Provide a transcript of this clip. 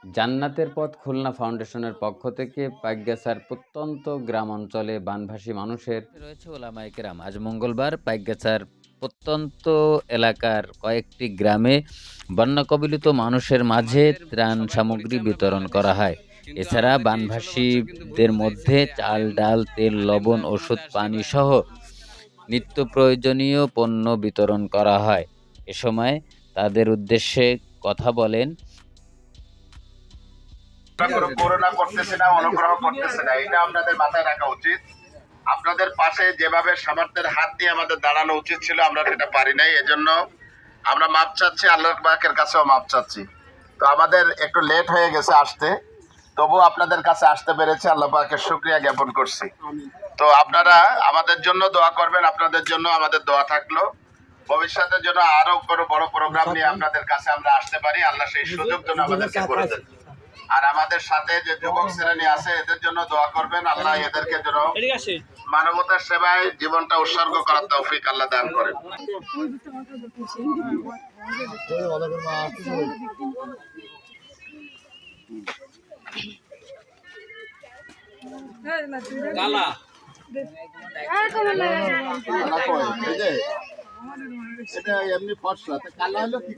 জান্নাতের পথ খুলনা ফাউন্ডেশনের পক্ষ থেকে পাইকগাছার প্রত্যন্ত গ্রাম অঞ্চলে বানভাসী মানুষের রয়েছে ওলামায়ে কেরাম। আজ মঙ্গলবার পাইকগাছার প্রত্যন্ত এলাকার কয়েকটি গ্রামে বন্যা কবলিত মানুষের মাঝে ত্রাণ সামগ্রী বিতরণ করা হয়। এছাড়া বানভাসীদের মধ্যে চাল, ডাল, তেল, লবণ, ওষুধ, পানি সহ নিত্য প্রয়োজনীয় পণ্য বিতরণ করা হয়। এ সময় তাদের উদ্দেশ্যে কথা বলেন করোনা করতেছে না, অনুগ্রহ করতেছে না, এটা আপনাদের মাথায় রাখা উচিত। আপনাদের পাশে যেভাবে সামর্থ্যের হাত দিয়ে আমাদের দাঁড়ানো উচিত ছিল, আমরা সেটা পারি নাই। এজন্য আমরা মাপ চাচ্ছি, আল্লাহ পাকের কাছেও মাপ চাচ্ছি। তো আমাদের একটু লেট হয়ে গেছে আসতে, তবু আপনাদের কাছে আসতে পেরেছি, আল্লাহ পাকের শুকরিয়া জ্ঞাপন করছি। তো আপনারা আমাদের জন্য দোয়া করবেন, আপনাদের জন্য আমাদের দোয়া থাকলো। ভবিষ্যতের জন্য আরো কোনো বড় প্রোগ্রাম নিয়ে আপনাদের কাছে আমরা আসতে পারি, আল্লাহ সেই সুযোগ জন্য আমাদেরকে করে দেন। আর আমাদের সাথে যে যুবক শ্রেণী আছে এদের জন্য দোয়া করবেন, আল্লাহ এদেরকে যেন মানবতার সেবায় জীবনটা উৎসর্গ করার তৌফিক আল্লাহ দান করেন। এটা এমনি ফর্সা, কালা হলো কি?